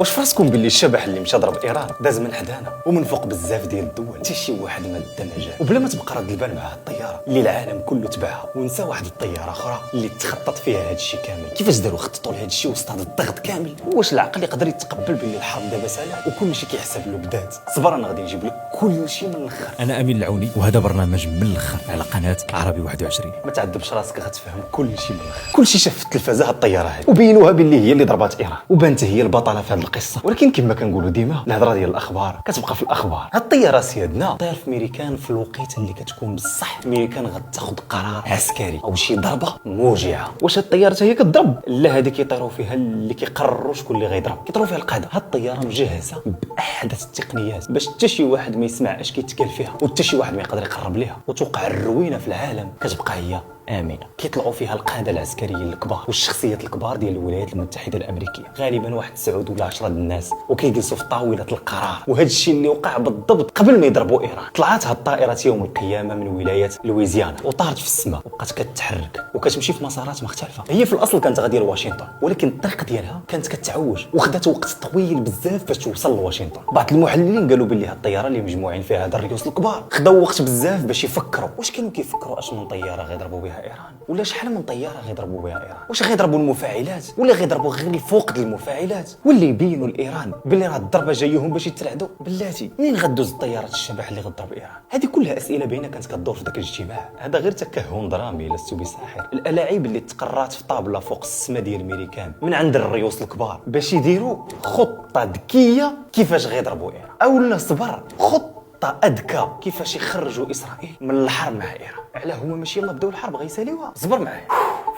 واش فراسكم باللي الشبح اللي مشى ضرب ايران داز من حدانا ومن فوق بزاف ديال الدول حتى شي واحد ما دا مجال وبلا ما تبقى رد البال مع الطياره اللي العالم كله تبعها ونسى واحد الطياره اخرى اللي تخطط فيها هذا الشيء كامل. كيفاش داروا خططوا لهذا الشيء وسط هذا الضغط كامل؟ واش العقل يقدر يتقبل باللي الحرب دابا سالا وكل شيء كيحسب له بدات؟ صبر انا غادي نجيب لك كل شيء من الاخر. انا امين العوني وهذا برنامج من الاخر على قناه عربي 21. ما تعذبش راسك غتفهم كل شيء من الاخر. كل شيء شاف في التلفازه هاد الطياره هذه وبينوها باللي هي اللي ضربات ايران وبانت هي البطله في هذه القصه، ولكن كما كنقولوا ديما الهضره ديال الاخبار كتبقى في الاخبار. هاد الطياره سيادنا طاير في ميريكان في الوقيته اللي كتكون بصح ميريكان غتاخذ قرار عسكري او شي ضربه موجعه. واش هاد الطياره هي كتضرب؟ لا، هذه كيطيروا فيها اللي كيقرروا شكون اللي غيضرب، كيطيروا فيها القاده. هاد الطياره مجهزه باحدث التقنيات باش حتى شي واحد ما يسمع اش كيتقال فيها وحتى شي واحد ما يقدر يقرب ليها، وتوقع الروينه في العالم كتبقى هي امنه. كيطلعوا فيها القاده العسكريين الكبار والشخصيات الكبار ديال الولايات المتحده الامريكيه، غالبا واحد 9 ولا 10 الناس، وكيجلسوا في طاوله القرار. وهذا الشيء اللي وقع بالضبط قبل ما يضربوا ايران. طلعت هاد الطائره يوم القيامه من ولايه لويزيانا وطارت في السماء وبقات كتحرك وكتمشي في مسارات مختلفه. هي في الاصل كانت غاديه لواشنطن، ولكن الطريق ديالها كانت كتعوج وخدات وقت طويل بزاف باش توصل لواشنطن. بعض المحللين قالوا باللي هاد الطياره اللي مجموعين فيها هاد الريوس الكبار خداو وقت بزاف باش يفكروا واش كانوا كيفكروا اش من طياره غيضربوا بها ايران، ولا شحال من طياره غيضربوا بها ايران، واش غيضربوا المفاعلات ولا غيضربوا غير الفوق ديال المفاعلات، واللي يبينوا لايران باللي راه الضربه جايهم باش يترعدوا. بلاتي منين غدوز الطيارات الشبح اللي غتضرب ايران؟ هذه كلها اسئله باينه كانت كدور في ذاك الاجتماع. هذا غير تكهن درامي لست بساحر. الالاعيب اللي تقرات في طابله فوق السما ديال الميريكان من عند الريوس الكبار باش يديروا خطه ذكيه كيفاش غيضربوا ايران، اولا صبر خطه اذكى كيفاش يخرجوا اسرائيل من الحرب مع ايران. علاه هما ماشي يلاه بداو الحرب غيساليوها؟ صبر معايا.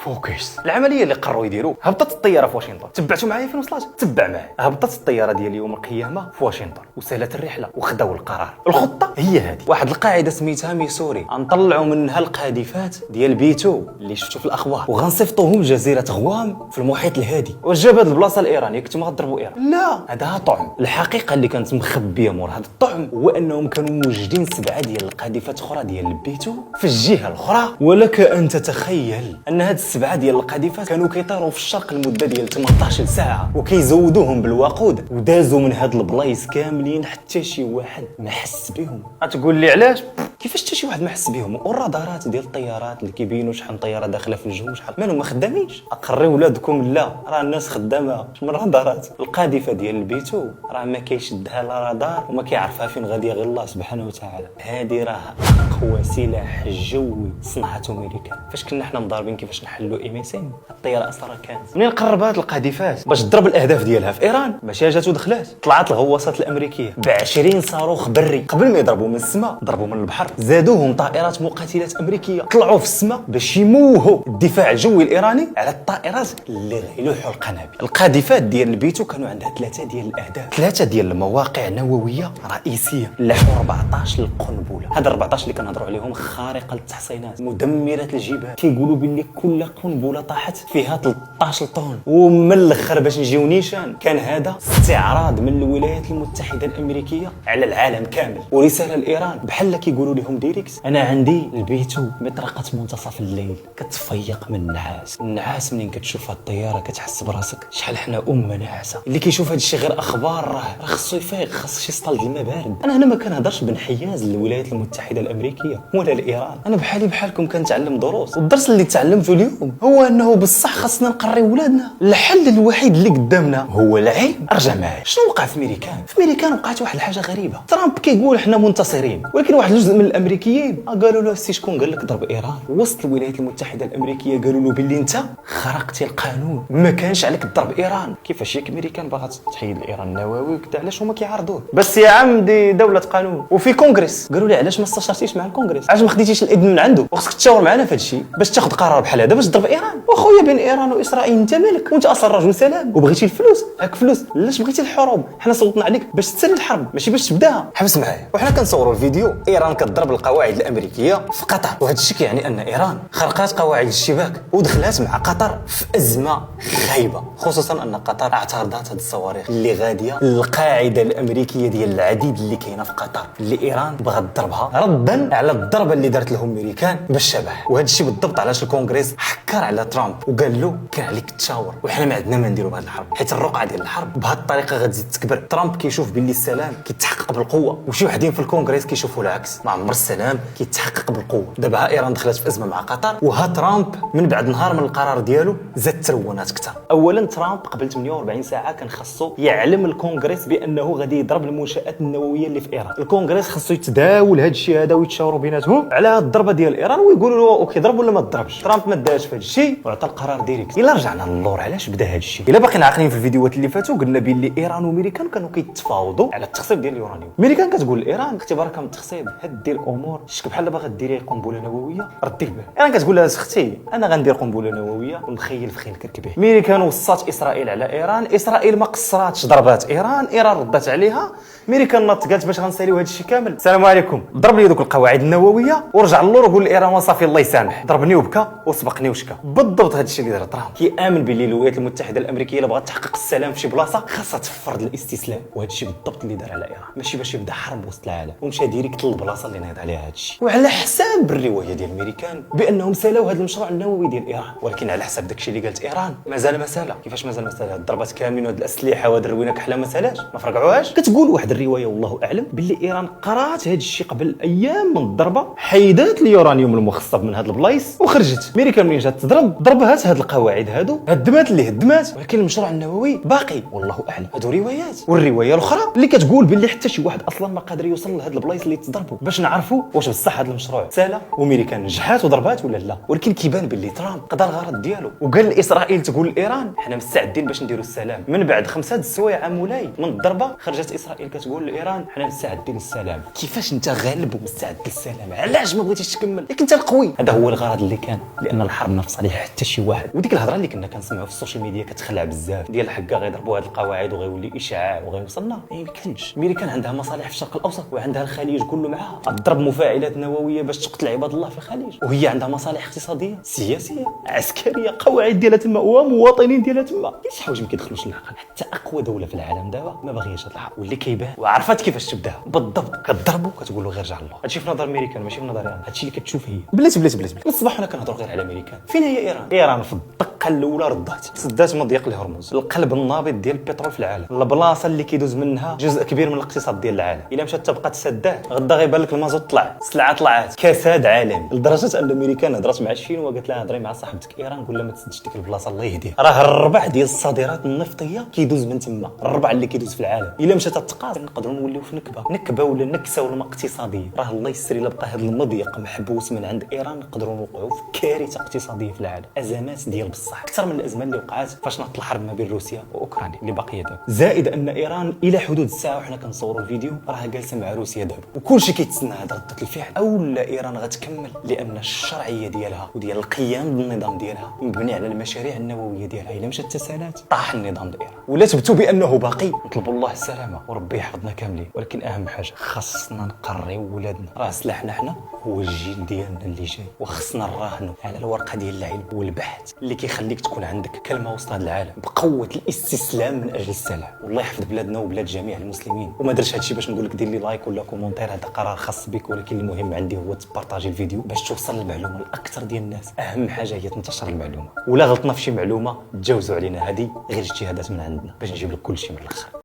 فوكس. العمليه اللي قرروا يديروا، هبطت الطياره في واشنطن، تبعتوا معايا فين وصلت؟ تبع معايا. هبطت الطياره ديال يوم القيامه في واشنطن وسالت الرحله وخداو القرار. الخطه هي هذه، واحد القاعده سميتها ميسوري، غنطلعوا منها القاذفات ديال بيتو اللي شفتوا في الاخبار وغنصيفطوهم جزيره غوام في المحيط الهادي. واش جاب هذه البلاصه الايرانيه كنتو ما غضربوا ايران؟ لا، هذا طعم. الحقيقه اللي كانت مخبيه مور هذا الطعم هو انهم كانوا موجدين 7 ديال القاذفات اخرى ديال بيتو في الجهه الاخرى. ولك ان تتخيل ان هاد 7 ديال القاذفات كانوا كيطيروا في الشرق لمده ديال 18 ساعه وكيزودوهم بالوقود، ودازوا من هاد البلايص كاملين حتى شي واحد ما حس بهم. غتقول لي علاش؟ كيفاش حتى شي واحد ما حس بهم؟ والرادارات ديال الطيارات اللي كيبينوا شحال طياره داخله في الجو شحال مالهم ما خدامينش. اقري ولادكم لا، راه الناس خدامه من الرادارات. القاذفه ديال البيتو راه ما كيشدها لا رادار وما كيعرفها فين غاديه غير الله سبحانه وتعالى. هذه راه اقوى سلاح جوي صنعته امريكا. فاش كنا حنا مضاربين كيفاش نحلوا ايميسين، الطياره اصلا كانت منين قربات القاذفات باش تضرب الاهداف ديالها في ايران ماشي جات ودخلات. طلعت الغواصات الامريكيه ب20 صاروخ بري قبل ما يضربوا من السماء، ضربوا من البحر. زادوهم طائرات مقاتلات امريكيه طلعوا في السماء باش يموهوا الدفاع الجوي الايراني على الطائرات اللي غيلوحوا القنابل. القاذفات ديال البيتو كانوا عندها 3 ديال الاهداف، 3 ديال المواقع نوويه رئيسيه، لحوا 14 القنبله. هاد 14 اللي كنهضروا عليهم خارقه للتحصينات، مدمره الجبال. كيقولوا باللي كل قنبله طاحت فيها 13 طن. ومن الاخر باش نجيو نيشان، كان هذا استعراض من الولايات المتحده الامريكيه على العالم كامل ورساله لايران بحال كيقولوا لهم ديريكت. انا عندي البيتو مطرقه منتصف الليل كتفيق من النعاس. النعاس منين كتشوف هاد الطياره كتحس براسك شحال حنا نعاسه. اللي كيشوف هاد الشيء غير اخبار راه خصو يفيق، خاص شي سطل الماء بارد. انا هنا ما كنهضرش بانحياز للولايات المتحده الامريكيه ولا لايران، انا بحالي بحالكم كنتعلم دروس، والدرس اللي تعلمته اليوم هو انه بصح خاصنا نقري ولادنا. الحل الوحيد اللي قدامنا هو العلم. ارجع معايا، شنو وقع في ميريكان؟ في ميريكان وقعت واحد الحاجه غريبه. ترامب كيقول حنا منتصرين، ولكن واحد جزء من الامريكيين قالوا له سي شكون قال لك ضرب ايران؟ وسط الولايات المتحده الامريكيه قالوا له باللي انت خرقتي القانون، ما كانش عليك تضرب ايران. كيفاش ياك امريكان باغا تحيد الايران النووي وكذا؟ علاش هما كيعارضوه؟ بس يا عم دي دوله قانون وفي كونغرس. قالوا لي علاش ما استشرتيش مع الكونغرس؟ علاش ما خديتيش الاذن من عنده؟ وخصك تشاور معنا في هذا الشيء باش تاخذ قرار بحال هذا باش تضرب ايران. واخويا بين ايران واسرائيل انت مالك؟ وانت اصلا رجل سلام وبغيتي الفلوس. هاك فلوس علاش بغيتي الحروب؟ حنا صوتنا عليك باش تسالي الحرب ماشي باش تبداها. حبس معايا، وحنا كنصوروا الفيديو ايران كتضرب القواعد الامريكيه في قطر، وهذا الشيء كيعني ان ايران خرقات قواعد الشباك ودخلات مع قطر في ازمه خايبه، خصوصا ان قطر اعترضت هذه الصواريخ اللي غاديه للقاعده الامريكيه ديال العديد اللي كاينه في قطر اللي ايران بغات تضربها ردا على الضربه اللي دارت لهم امريكان بالشبح. وهذا الشيء بالضبط علاش الكونغرس حكر على ترامب وقال له كان عليك تشاور، وحنا ما عندنا ما نديروا بهذه الحرب، حيت الرقعه ديال الحرب بهذه الطريقه غتزيد تكبر. ترامب كيشوف باللي السلام كيتحقق بالقوه، وشي وحدين في الكونغرس كيشوفوا العكس، ما عمر السلام كيتحقق بالقوه. دابا ايران دخلت في ازمه مع قطر، وها ترامب من بعد نهار من القرار ديالو زاد ترونات كثر. اولا ترامب قبل 48 ساعه كان خاصو يعلم الكونغرس بانه غادي يضرب المنشات النوويه اللي في ايران. الكونغرس خاصو يتداول هذا الشيء هذا ويتشاوروا بيناتهم على هذه الضربه ديال ايران ويقولوا له اوكي ضرب ولا ما تضربش. ترامب ما داش في هذا الشيء وعطى القرار ديريكت. الا رجعنا للور علاش بدا هذا الشيء، الا باقيين عاقلين في الفيديوهات اللي فاتوا قلنا بلي ايران وامريكان كانوا كيتفاوضوا على التخصيب ديال اليورانيوم. امريكان كتقول لايران اختي بركه من التخصيب، هاد دير امور شك بحال باغا ديري قنبله نوويه ردي البال. ايران كتقول لها اختي انا غندير قنبله نوويه ونخيل في خيل كركبيه. امريكان وصات اسرائيل على ايران، اسرائيل ما قصراتش ضربات ايران ردت عليها. امريكان نط قالت باش غنساليو هذا الشيء كامل السلام عليكم، ضرب لي دوك القواعد النوويه ورجع للور وقول لايران وصافي الله يسامح، ضربني وبكى وسبقني وشكى. بالضبط هذا الشيء اللي دار ترامب. كيامن باللي الولايات المتحده الامريكيه الا بغات تحقق السلام في شي بلاصه خاصها تفرض الاستسلام، وهذا الشيء بالضبط اللي دار على ايران، ماشي باش يبدا حرب وسط العالم، ومشى ديريكت للبلاصه اللي نايض عليها هذا الشيء، وعلى حساب الروايه ديال الامريكان بانهم سالاو هذا المشروع النووي ديال ايران. ولكن على حساب داك الشيء اللي قالت ايران مازال ما سالا. كيفاش مازال ما سالا؟ الضربات كاملين وهاد الاسلحه وهاد الروينه كحله ما سالاش، ما فرقعوهاش. كتقول واحد الروايه والله اعلم باللي ايران قرات هذا الشيء قبل ايام من الضربه، حيدات اليورانيوم المخصب من هاد البلايص وخرجت. امريكان ملي جات تضرب ضربات هاد القواعد هادو هدمات اللي هدمات، ولكن المشروع النووي باقي والله اعلم. هادو روايات. والروايه الاخرى اللي كتقول باللي حتى شي واحد اصلا ما قادر يوصل لهاد البلايص اللي تضربوا باش نعرفوا واش بصح هاد المشروع سالا وامريكان نجحات وضربات ولا لا. ولكن كيبان باللي ترامب قضى الغرض ديالو وقال لاسرائيل تقول لايران حنا مستعدين باش نديروا السلام. من بعد 5 السوايع مولاي من الضربه خرجت اسرائيل كتقول لايران حنا مستعدين للسلام. كيفاش انت غالب ومستعد للسلام؟ علاش ما بغيتيش تكمل؟ ياك انت القوي. هذا هو الغرض اللي كان، لان الحرب ما في صالح حتى شي واحد. وديك الهضره اللي كنا كنسمعوا في السوشيال ميديا كتخلع بزاف ديال حكا غيضربوا هاد القواعد وغيولي اشعاع وغيوصلنا، ما يمكنش. امريكان عندها مصالح في الشرق الاوسط وعندها الخليج كله معاها، تضرب مفاعلات نوويه باش تقتل عباد الله في الخليج، وهي عندها مصالح اقتصاديه سياسيه عسكريه، قواعد ديالها تما ومواطنين ديالها تما. شي حوايج ما كيدخلوش للعقل. حتى اقوى دوله في العالم دابا ما باغياش هاد الحرب، واللي كيبان وعرفت كيفاش تبدا بالضبط. كتضربوا كتقول له غير رجع الله. هادشي في نظر امريكان ماشي في نظر ايران. هادشي اللي كتشوف هي بلاتي الصباح حنا كنهضروا غير على امريكان. فين هي ايران؟ ايران في الدقه الاولى ردات سدات مضيق الهرمز، القلب النابض ديال البترول في العالم، البلاصه اللي كيدوز منها جزء كبير من الاقتصاد ديال العالم. الا مشات تبقى تسداه غدا غيبان لك المازوت طلع، السلعه طلعت، كساد عالمي. لدرجه ان امريكان هضرت مع الشين وقالت لها هضري مع صاحبتك ايران قول لها ما تسدش ديك البلاصه الله يهديها، راه الربع ديال الصادرات النفطيه كيدوز من تما، الربع اللي كيدوز في العالم. الا مشات تقاس نقدروا نوليو في نكبه ولا نكسه ولا اقتصاديه. راه الله يسر الا بقى هذا المضيق محبوس من عند ايران نقدروا نوقعوا في كارثه اقتصاديه في العالم، ازمات ديال بصح اكثر من الازمه اللي وقعات فاش نطل الحرب ما بين روسيا واوكرانيا اللي باقيه دابا. زائد ان ايران الى حدود الساعه وحنا كنصوروا الفيديو راه جالسه مع روسيا دابا، وكلشي كيتسنى هذا رده الفعل. اولا ايران غتكمل لان الشرعيه ديالها وديال القيام بالنظام ديالها مبني على المشاريع النوويه ديالها. الا مشات تسالات طاح النظام ديال ايران ولا تبتوا بانه باقي. نطلبوا الله السلامه وربي يحفظنا كاملين. ولكن اهم حاجه خاصنا نقريو ولادنا، راه سلاحنا حنا هو الجيل ديالنا اللي جاي، وخصنا نراهنوا على الورقه ديال العلم والبحث اللي كيخليك تكون عندك كلمه وسط هذا العالم بقوه الاستسلام من اجل السلام. والله يحفظ بلادنا وبلاد جميع المسلمين. وما درتش هادشي باش نقول لك دير لي لايك ولا كومونتير، هذا قرار خاص بك، ولكن المهم عندي هو تبارطاجي الفيديو باش توصل المعلومه لاكثر ديال الناس. اهم حاجه هي تنتشر المعلومه، ولا غلطنا في شي معلومه تجاوزوا علينا، هذه غير اجتهادات من عندنا باش نجيب لك كل شيء من الاخر.